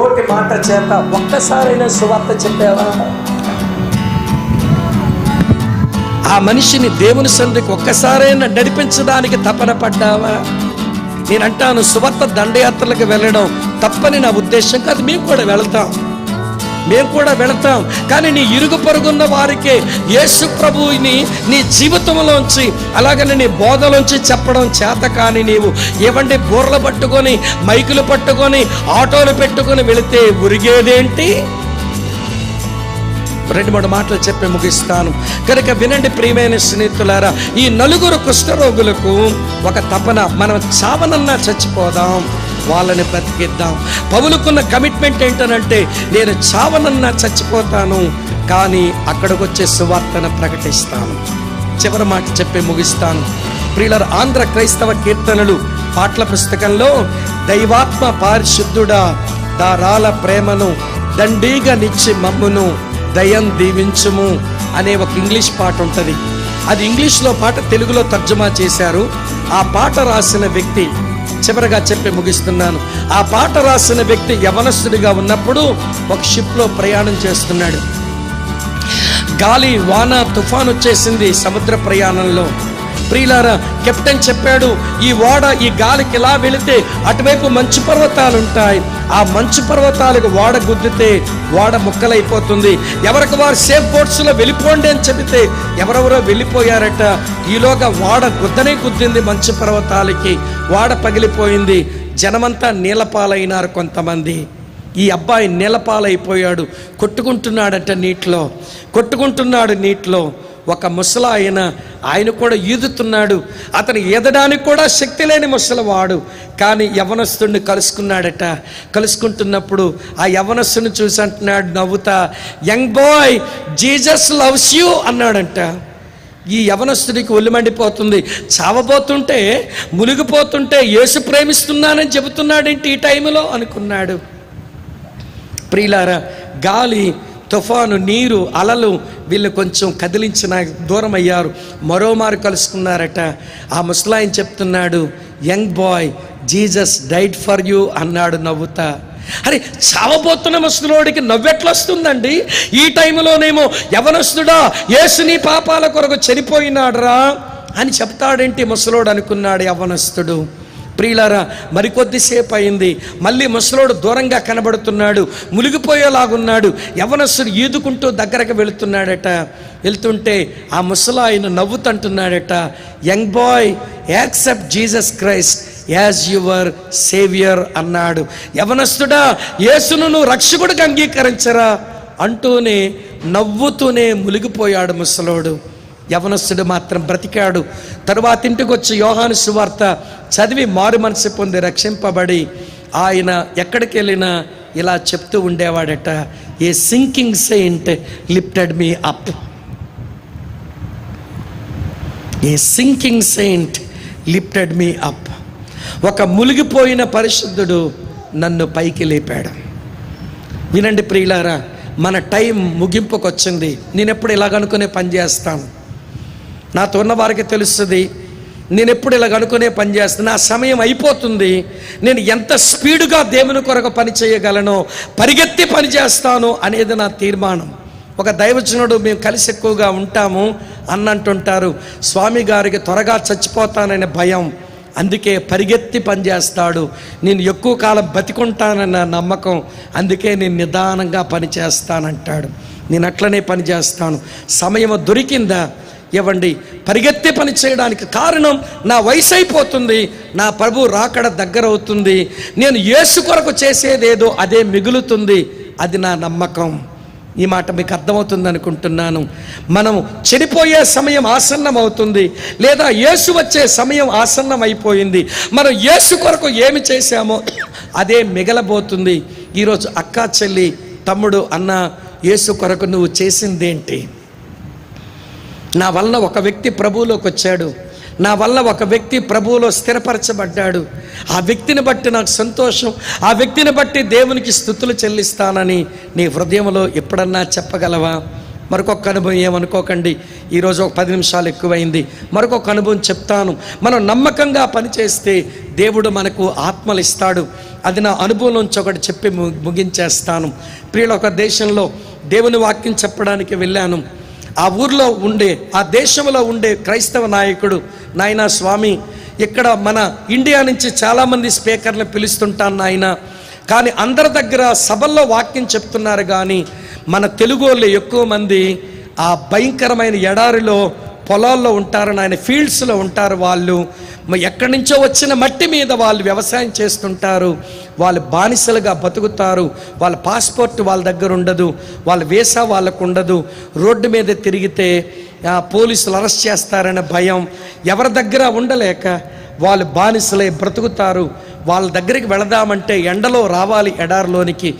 నోటి మాట చేత ఒక్కసారైనా సువార్త చెప్పావా? ఆ మనిషిని దేవుని సన్నిధికి ఒక్కసారైనా నడిపించడానికి తపన పడ్డావా? నేనంటాను, సువార్త దండయాత్రలకు వెళ్ళడం తప్పని నా ఉద్దేశం కాదు. మేము కూడా వెళతాం కానీ నీ ఇరుగు పొరుగున్న వారికి యేసు ప్రభువుని నీ జీవితంలోంచి అలాగని నీ బోధలోంచి చెప్పడం చేత కానీ నీవు ఏవండి బూరలు పట్టుకొని మైకులు పట్టుకొని ఆటోలు పెట్టుకొని వెళితే ఉరిగేదేంటి? 2-3 మాటలు చెప్పి ముగిస్తాను కనుక వినండి ప్రియమైన స్నేహితులారా. ఈ 4 కుష్ఠరోగులకు ఒక తపన, మనం చావనన్నా చచ్చిపోదాం, వాళ్ళని బ్రతికిద్దాం. పౌలుకున్న కమిట్మెంట్ ఏంటనంటే, నేను చావనన్నా చచ్చిపోతాను కానీ అక్కడికి వచ్చే సువార్తను ప్రకటిస్తాను. చివరి మాట చెప్పి ముగిస్తాను. ప్రియులారా, ఆంధ్ర క్రైస్తవ కీర్తనలు పాటల పుస్తకంలో దైవాత్మ పారిశుద్ధుడా దారాల ప్రేమను దండిగా నిచ్చి మమ్మును దయం దీవించుము అనే ఒక ఇంగ్లీష్ పాట ఉంటుంది. అది ఇంగ్లీష్లో పాట తెలుగులో తర్జుమా చేశారు. ఆ పాట రాసిన వ్యక్తి, చివరగా చెప్పి ముగిస్తున్నాను, ఆ పాట రాసిన వ్యక్తి యవనస్తుడిగా ఉన్నప్పుడు ఒక షిప్లో ప్రయాణం చేస్తున్నాడు. గాలి వాన తుఫాను వచ్చేసింది సముద్ర ప్రయాణంలో. ప్రియులారా, కెప్టెన్ చెప్పాడు, ఈ ఓడ ఈ గాలికి ఇలా వెళితే అటువైపు మంచు పర్వతాలు ఉంటాయి, ఆ మంచు పర్వతాలకు ఓడ గుద్దితే ఓడ ముక్కలైపోతుంది, ఎవరికి వారు సేఫ్ బోట్స్లో వెళ్ళిపోండి అని చెబితే ఎవరెవరో వెళ్ళిపోయారట. ఈలోగా ఓడ గుద్దింది మంచు పర్వతాలకి, ఓడ పగిలిపోయింది. జనమంతా నీలపాలైనారు. కొంతమంది ఈ అబ్బాయి నీలపాలైపోయాడు, కొట్టుకుంటున్నాడు నీటిలో. ఒక ముసలాయన, ఆయన కూడా ఈదుతున్నాడు. అతను ఈదడానికి కూడా శక్తి లేని ముసలివాడు, కానీ యవనస్తుడిని కలుసుకుంటున్నప్పుడు ఆ యవనస్తుడిని చూసి అంటున్నాడు నవ్వుతా, young boy, Jesus loves you అన్నాడంట. ఈ యవనస్తుడికి ఒళ్ళు మండిపోతుంది. చావబోతుంటే, మునిగిపోతుంటే యేసు ప్రేమిస్తున్నానని చెబుతున్నాడేంటి ఈ టైంలో అనుకున్నాడు. ప్రియులారా, గాలి, తుఫాను, నీరు, అలలు వీళ్ళు కొంచెం కదిలించిన దూరం అయ్యారు. మరోమారు కలుసుకున్నారట. ఆ ముసలాయన చెప్తున్నాడు, young boy, Jesus died for you అన్నాడు నవ్వుతా. అరే, చావబోతున్న ముసలోడికి నవ్వెట్లా వస్తుందండి? ఈ టైంలోనేమో యవనస్తుడా, యేసు నీ పాపాల కొరకు చనిపోయినాడురా అని చెప్తాడేంటి ముసలోడు అనుకున్నాడు యవనస్తుడు. ప్రియులారా, మరికొద్దిసేపు అయింది. మళ్ళీ ముసలోడు దూరంగా కనబడుతున్నాడు, మునిగిపోయేలాగున్నాడు. యవనస్తుడు ఈదుకుంటూ దగ్గరకు వెళ్తుంటే ఆ ముసలాయన నవ్వుతుంటున్నాడట, young boy, accept Jesus Christ as your saviour అన్నాడు. యవనస్తుడా, యేసును నువ్వు రక్షకుడిగా అంగీకరించరా అంటూనే నవ్వుతూనే మునిగిపోయాడు ముసలోడు. యవనస్తుడు మాత్రం బ్రతికాడు. తరువాత ఇంటికి వచ్చి యోహాను సువార్త చదివి మారు మనసు పొంది రక్షింపబడి ఆయన ఎక్కడికి వెళ్ళినా ఇలా చెప్తూ ఉండేవాడట, a sinking saint lifted me up, a sinking saint lifted me up. ఒక మునిగిపోయిన పరిశుద్ధుడు నన్ను పైకి లేపాడు. వినండి ప్రియులారా, మన టైం ముగింపుకు వచ్చింది. నేను ఎప్పుడు ఇలాగనుకునే పని చేస్తాను, నాతో ఉన్న వారికి తెలుస్తుంది. నేను ఎప్పుడు ఇలాగ అనుకునే పని చేస్తాను, నా సమయం అయిపోతుంది, నేను ఎంత స్పీడుగా దేవుని కొరకు పని చేయగలను, పరిగెత్తి పని చేస్తాను అనేది నా తీర్మానం. ఒక దైవజనుడు, మేము కలిసి ఎక్కువగా ఉంటాము అన్నంటుంటారు, స్వామి గారికి త్వరగా చచ్చిపోతాననే భయం, అందుకే పరిగెత్తి పనిచేస్తాడు. నేను ఎక్కువ కాలం బతికుంటానన్న నమ్మకం, అందుకే నేను నిదానంగా పని చేస్తానంటాడు. నేను అట్లనే పని చేస్తాను. సమయం దొరికిందా ఇవ్వండి, పరిగెత్తి పని చేయడానికి కారణం నా వయసు అయిపోతుంది, నా ప్రభు రాకడ దగ్గర అవుతుంది, నేను యేసు కొరకు చేసేదేదో అదే మిగులుతుంది, అది నా నమ్మకం. ఈ మాట మీకు అర్థమవుతుంది అనుకుంటున్నాను. మనం చెడిపోయే సమయం ఆసన్నం అవుతుంది, లేదా యేసు వచ్చే సమయం ఆసన్నం అయిపోయింది. మనం యేసు కొరకు ఏమి చేశామో అదే మిగలబోతుంది. ఈరోజు అక్క, చెల్లి, తమ్ముడు, అన్న, యేసు కొరకు నువ్వు చేసిందేంటి? నా వల్ల ఒక వ్యక్తి ప్రభువులోకి వచ్చాడు, నా వల్ల ఒక వ్యక్తి ప్రభువులో స్థిరపరచబడ్డాడు, ఆ వ్యక్తిని బట్టి నాకు సంతోషం, ఆ వ్యక్తిని బట్టి దేవునికి స్తుతులు చెల్లిస్తానని నీ హృదయంలో ఎప్పుడన్నా చెప్పగలవా? మరొక అనుభవం ఏమనుకోకండి, ఈరోజు ఒక 10 నిమిషాలు ఎక్కువైంది. మరొక అనుభవం చెప్తాను. మనం నమ్మకంగా పనిచేస్తే దేవుడు మనకు ఆత్మలు ఇస్తాడు. అది నా అనుభవంలోంచి ఒకటి చెప్పి ముగించేస్తాను. ప్రియుల, ఒక దేశంలో దేవుని వాక్యం చెప్పడానికి వెళ్ళాను. ఆ ఊర్లో ఉండే, ఆ దేశంలో ఉండే క్రైస్తవ నాయకుడు, నాయనా స్వామి, ఇక్కడ మన ఇండియా నుంచి చాలామంది స్పీకర్లు పిలుస్తుంటాను నాయన, కానీ అందరి దగ్గర సభల్లో వాక్యం చెప్తున్నారు, కానీ మన తెలుగు వాళ్ళు ఎక్కువ మంది ఆ భయంకరమైన ఎడారిలో పొలాల్లో ఉంటారు నాయన, ఫీల్డ్స్లో ఉంటారు. వాళ్ళు ఎక్కడి నుంచో వచ్చిన మట్టి మీద వాళ్ళు వ్యవసాయం చేస్తుంటారు. వాళ్ళు బానిసలుగా బతుకుతారు. వాళ్ళ పాస్పోర్ట్ వాళ్ళ దగ్గర ఉండదు, వాళ్ళ వీసా వాళ్ళకు ఉండదు. రోడ్డు మీద తిరిగితే పోలీసులు అరెస్ట్ చేస్తారనే భయం, ఎవరి దగ్గర ఉండలేక వాళ్ళు బానిసలై బ్రతుకుతారు. వాళ్ళ దగ్గరికి వెళదామంటే ఎండలో రావాలి, ఎడారిలోనికి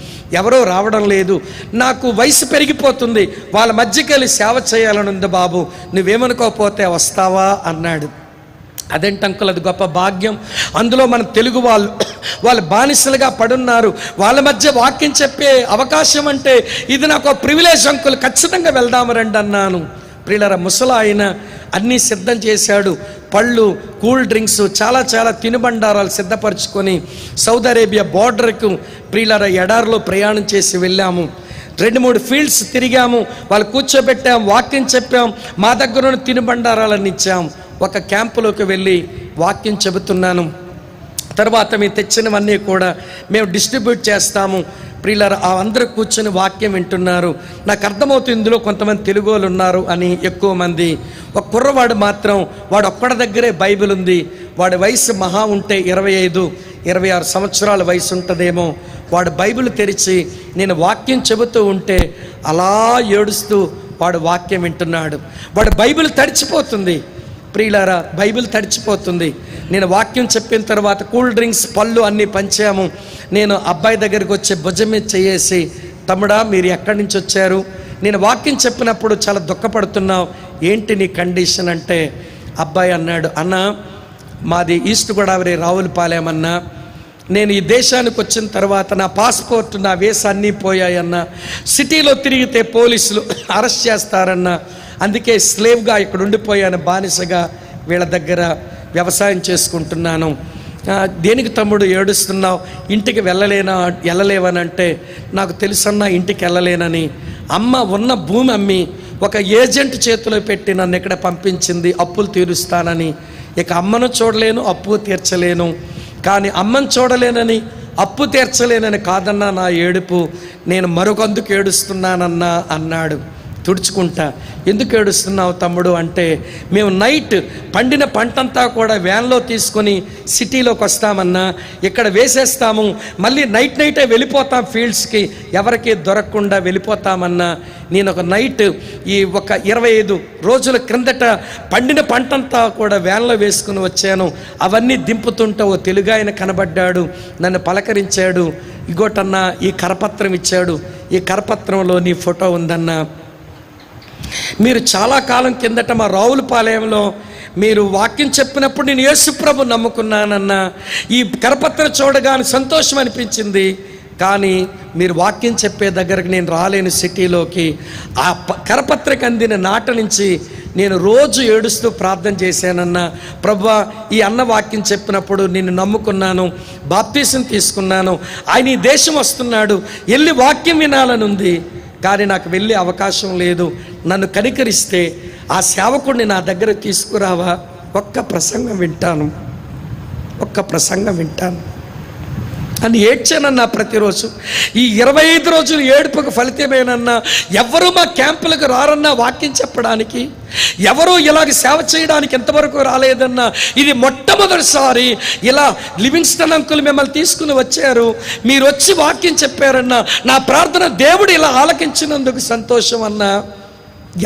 ఎవరో రావడం లేదు. నాకు వయసు పెరిగిపోతుంది, వాళ్ళ మధ్యకి వెళ్ళి సేవ చేయాలని ఉంది బాబు, నువ్వేమనుకోకపోతే వస్తావా అన్నాడు. అదేంటి అంకుల్, అది గొప్ప భాగ్యం. అందులో మన తెలుగు వాళ్ళు బానిసలుగా పడున్నారు, వాళ్ళ మధ్య వాక్యం చెప్పే అవకాశం అంటే ఇది నాకు ప్రివిలేజ్ అంకుల్, ఖచ్చితంగా వెళ్దాము రండి అన్నాను. ప్రియులారా, ముసలాయన అన్నీ సిద్ధం చేశాడు. పళ్ళు, కూల్ డ్రింక్స్, చాలా చాలా తినుబండారాలు సిద్ధపరచుకొని సౌదీ అరేబియా బోర్డర్కు ప్రియులారా ఎడారిలో ప్రయాణం చేసి వెళ్ళాము. 2-3 ఫీల్డ్స్ తిరిగాము, వాళ్ళు కూర్చోబెట్టాం, వాక్యం చెప్పాం, మా దగ్గర తినుబండారాలన్నీ ఇచ్చాం. ఒక క్యాంపులోకి వెళ్ళి వాక్యం చెబుతున్నాను. తర్వాత మేము తెచ్చినవన్నీ కూడా మేము డిస్ట్రిబ్యూట్ చేస్తాము. ప్రియులారా, అందరూ కూర్చొని వాక్యం వింటున్నారు. నాకు అర్థమవుతుంది ఇందులో కొంతమంది తెలుగు వాళ్ళు ఉన్నారు అని. ఎక్కువ మంది, ఒక కుర్రవాడు మాత్రం, వాడు ఒక్కడి దగ్గరే బైబిల్ ఉంది. వాడి వయసు మహా ఉంటే 25-26 సంవత్సరాల వయసు ఉంటుందేమో. వాడు బైబిల్ తెరిచి నేను వాక్యం చెబుతూ ఉంటే అలా ఏడుస్తూ వాడు వాక్యం వింటున్నాడు. వాడు బైబిల్ తడిచిపోతుంది. ప్రియులారా, బైబిల్ తడిచిపోతుంది. నేను వాక్యం చెప్పిన తర్వాత కూల్ డ్రింక్స్, పళ్ళు అన్నీ పంచాము. నేను అబ్బాయి దగ్గరికి వచ్చి భుజం మీద చేసి, తమ్ముడా మీరు ఎక్కడి నుంచి వచ్చారు? నేను వాక్యం చెప్పినప్పుడు చాలా దుఃఖపడుతున్నావు, ఏంటి నీ కండిషన్ అంటే, అబ్బాయి అన్నాడు, అన్న మాది ఈస్ట్ గోదావరి రావులపాలెం అన్న, నేను ఈ దేశానికి వచ్చిన తర్వాత నా పాస్పోర్ట్, నా వీసా అన్నీ పోయాయన్న, సిటీలో తిరిగితే పోలీసులు అరెస్ట్ చేస్తారన్న, అందుకే స్లేవ్గా ఇక్కడ ఉండిపోయాను, బానిసగా వీళ్ళ దగ్గర వ్యవసాయం చేసుకుంటున్నాను. దేనికి తమ్ముడు ఏడుస్తున్నావు? ఇంటికి వెళ్ళలేవనంటే, నాకు తెలుసన్నా ఇంటికి వెళ్ళలేనని. అమ్మ ఉన్న భూమి అమ్మి ఒక ఏజెంట్ చేతిలో పెట్టి నన్ను ఇక్కడ పంపించింది, అప్పులు తీరుస్తానని. ఇక అమ్మను చూడలేను, అప్పు తీర్చలేను. కానీ అమ్మను చూడలేనని, అప్పు తీర్చలేనని కాదన్నా నా ఏడుపు, నేను మరొకందుకు ఏడుస్తున్నానన్నా అన్నాడు. తుడుచుకుంటా, ఎందుకు ఏడుస్తున్నావు తమ్ముడు అంటే, మేము నైట్ పండిన పంటంతా కూడా వ్యాన్లో తీసుకొని సిటీలోకి వస్తామన్నా, ఇక్కడ వేసేస్తాము, మళ్ళీ నైటే వెళ్ళిపోతాం ఫీల్డ్స్కి, ఎవరికి దొరకకుండా వెళ్ళిపోతామన్నా. నేను ఒక నైట్ ఈ ఒక 25 రోజుల క్రిందట పండిన పంటంతా కూడా వ్యాన్లో వేసుకుని వచ్చాను. అవన్నీ దింపుతుంటే ఓ తెలుగు ఆయన కనబడ్డాడు, నన్ను పలకరించాడు. ఇగోటన్నా ఈ కరపత్రం ఇచ్చాడు, ఈ కరపత్రంలో నీ ఫోటో ఉందన్నా. మీరు చాలా కాలం కిందట మా రావులపాలెంలో మీరు వాక్యం చెప్పినప్పుడు నేను యేసుప్రభు నమ్ముకున్నానన్నా. ఈ కరపత్రం చూడగానే సంతోషం అనిపించింది, కానీ మీరు వాక్యం చెప్పే దగ్గరకు నేను రాలేను సిటీలోకి. ఆ కరపత్రిక అందిన నాట నుంచి నేను రోజు ఏడుస్తూ ప్రార్థన చేశానన్నా, ప్రభువా ఈ అన్న వాక్యం చెప్పినప్పుడు నిన్ను నమ్ముకున్నాను, బాప్తీసం తీసుకున్నాను, ఆయన ఈ దేశం వస్తున్నాడు, వెళ్ళి వాక్యం వినాలని ఉంది, కానీ నాకు వెళ్ళే అవకాశం లేదు, నన్ను కనికరిస్తే ఆ సేవకుడిని నా దగ్గర తీసుకురావా, ఒక్క ప్రసంగం వింటాను అని ఏడ్చానన్నా. ప్రతిరోజు ఈ 25 రోజులు ఏడుపుకు ఫలితమేనన్నా. ఎవరు మా క్యాంపులకు రారన్నా వాక్యం చెప్పడానికి, ఎవరు ఇలాగ సేవ చేయడానికి ఎంతవరకు రాలేదన్నా. ఇది మొట్టమొదటిసారి ఇలా లివింగ్స్టన్ అంకుల్ మిమ్మల్ని తీసుకుని వచ్చారు, మీరు వచ్చి వాక్యం చెప్పారన్నా. నా ప్రార్థన దేవుడు ఇలా ఆలకించినందుకు సంతోషం అన్నా.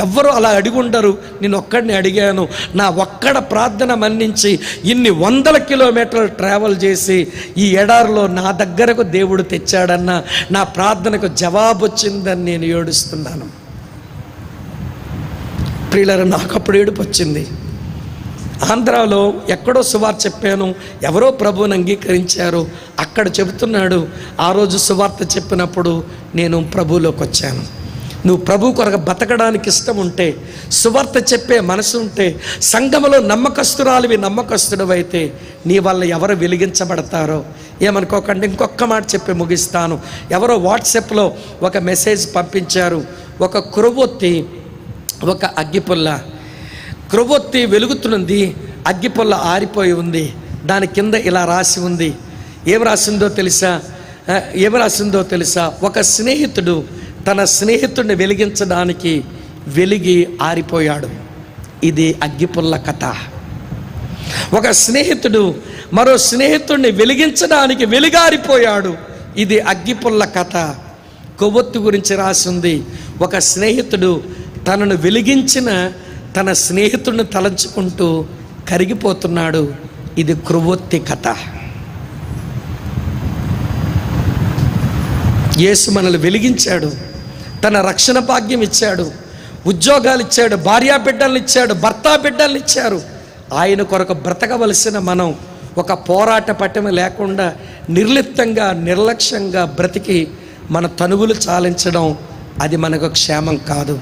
ఎవ్వరూ అలా అడిగుండరు, నేను ఒక్కడిని అడిగాను. నా ఒక్కడ ప్రార్థన మన్నించి ఇన్ని 100 కిలోమీటర్లు ట్రావెల్ చేసి ఈ ఎడారిలో నా దగ్గరకు దేవుడు తెచ్చాడన్న నా ప్రార్థనకు జవాబు వచ్చిందని నేను ఏడుస్తున్నాను. ప్రియులారా, నాకు అప్పుడు ఏడుపు వచ్చింది. ఆంధ్రాలో ఎక్కడో సువార్త చెప్పాను, ఎవరో ప్రభువుని అంగీకరించారు, అక్కడ చెబుతున్నాడు. ఆ రోజు సువార్త చెప్పినప్పుడు నేను ప్రభువులోకి వచ్చాను. నువ్వు ప్రభు కొరకు బతకడానికి ఇష్టం ఉంటే, సువార్త చెప్పే మనసు ఉంటే, సంఘములో నమ్మకస్తురాలివి నమ్మకస్తుడవైతే నీ వల్ల ఎవరు వెలిగించబడతారో ఏమనుకోకండి. ఇంకొక మాట చెప్పి ముగిస్తాను. ఎవరో వాట్సాప్లో ఒక మెసేజ్ పంపించారు. ఒక క్రొవ్వొత్తి, ఒక అగ్గిపుల్ల, క్రొవ్వొత్తి వెలుగుతున్నది, అగ్గిపుల్ల ఆరిపోయి ఉంది. దాని కింద ఇలా రాసి ఉంది. ఏం రాసిందో తెలుసా? ఒక స్నేహితుడు తన స్నేహితుడిని వెలిగించడానికి వెలిగి ఆరిపోయాడు. ఇది అగ్గిపుల్ల కథ. ఒక స్నేహితుడు మరో స్నేహితుడిని వెలిగించడానికి వెలిగారిపోయాడు. ఇది అగ్గిపుల్ల కథ. కొవ్వొత్తి గురించి రాసింది. ఒక స్నేహితుడు తనను వెలిగించిన తన స్నేహితుడిని తలంచుకుంటూ కరిగిపోతున్నాడు. ఇది క్రొవ్వొత్తి కథ. యేసు మనల్ని వెలిగించాడు, తన రక్షణ భాగ్యం ఇచ్చాడు, ఉద్యోగాలు ఇచ్చాడు, భార్యా బిడ్డలను ఇచ్చాడు, భర్త బిడ్డలను ఇచ్చారు. ఆయన కొరకు బ్రతకవలసిన మనం ఒక పోరాట పటిమ లేకుండా నిర్లిప్తంగా నిర్లక్ష్యంగా బ్రతికి మన తనువులు చాలించడం అది మనకు క్షేమం కాదు.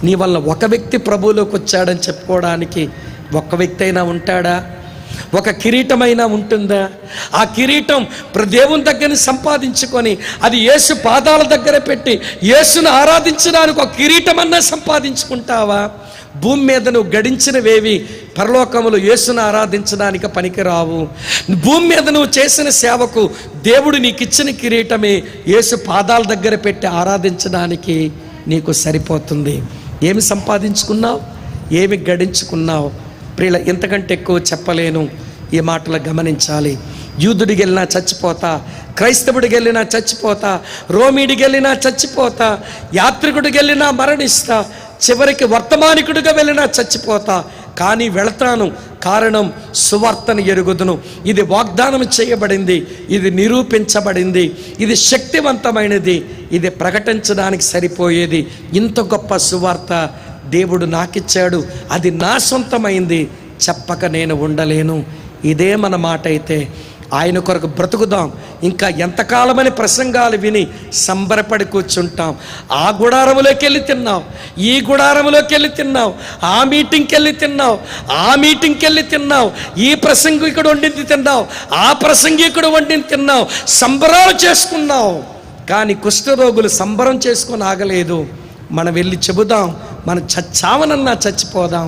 నీ వల్ల ఒక వ్యక్తి ప్రభువులోకి వచ్చాడని చెప్పుకోవడానికి ఒక్క వ్యక్తి అయినా ఉంటాడా? ఒక కిరీటమైనా ఉంటుందా? ఆ కిరీటం దేవుని దగ్గర సంపాదించుకొని అది యేసు పాదాల దగ్గర పెట్టి యేసును ఆరాధించడానికి ఒక కిరీటమన్నా సంపాదించుకుంటావా? భూమి మీద నువ్వు గడించినవేవి పరలోకములు యేసును ఆరాధించడానికి పనికిరావు. భూమి మీద నువ్వు చేసిన సేవకు దేవుడు నీకు ఇచ్చిన కిరీటమే యేసు పాదాల దగ్గర పెట్టి ఆరాధించడానికి నీకు సరిపోతుంది. ఏమి సంపాదించుకున్నావు? ఏమి గడించుకున్నావు? ప్రియుల, ఇంతకంటే ఎక్కువ చెప్పలేను. ఈ మాటలు గమనించాలి. యూదుడికి వెళ్ళినా చచ్చిపోతా, క్రైస్తవుడికి వెళ్ళినా చచ్చిపోతా, రోమీడికి వెళ్ళినా చచ్చిపోతా, యాత్రికుడికి వెళ్ళినా మరణిస్తా, చివరికి వర్తమానికుడిగా వెళ్ళినా చచ్చిపోతా, కానీ వెళతాను. కారణం సువార్తను ఎరుగుదును. ఇది వాగ్దానం చేయబడింది, ఇది నిరూపించబడింది, ఇది శక్తివంతమైనది, ఇది ప్రకటించడానికి సరిపోయేది. ఇంత గొప్ప సువార్త దేవుడు నాకిచ్చాడు, అది నా సొంతమైంది, చెప్పక నేను ఉండలేను. ఇదే మన మాట అయితే ఆయన కొరకు బ్రతుకుదాం. ఇంకా ఎంతకాలమని ప్రసంగాలు విని సంబరపడి కూర్చుంటాం. ఆ గుడారములోకి వెళ్ళి తిన్నావు, ఈ గుడారములోకి వెళ్ళి తిన్నావు, ఆ మీటింగ్కి వెళ్ళి తిన్నావు, ఆ మీటింగ్కి వెళ్ళి తిన్నావు, ఈ ప్రసంగికుడు వండింది తిన్నావు, ఆ ప్రసంగికుడు వండింది తిన్నావు, సంబరాలు చేసుకున్నావు. కానీ కుష్ఠరోగులు సంబరం చేసుకొని ఆగలేదు. మనం వెళ్ళి చెబుదాం, మనం చచ్చామనన్నా చచ్చిపోదాం,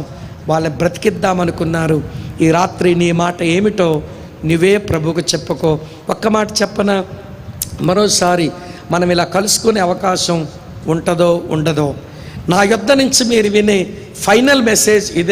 వాళ్ళని బ్రతికిద్దామనుకున్నారు. ఈ రాత్రి నీ మాట ఏమిటో నువ్వే ప్రభువుకు చెప్పుకో. ఒక్క మాట చెప్పనా? మరోసారి మనం ఇలా కలుసుకునే అవకాశం ఉంటుందో ఉండదో, నా యొద్ద నుంచి మీరు వినే ఫైనల్ మెసేజ్ ఇదే.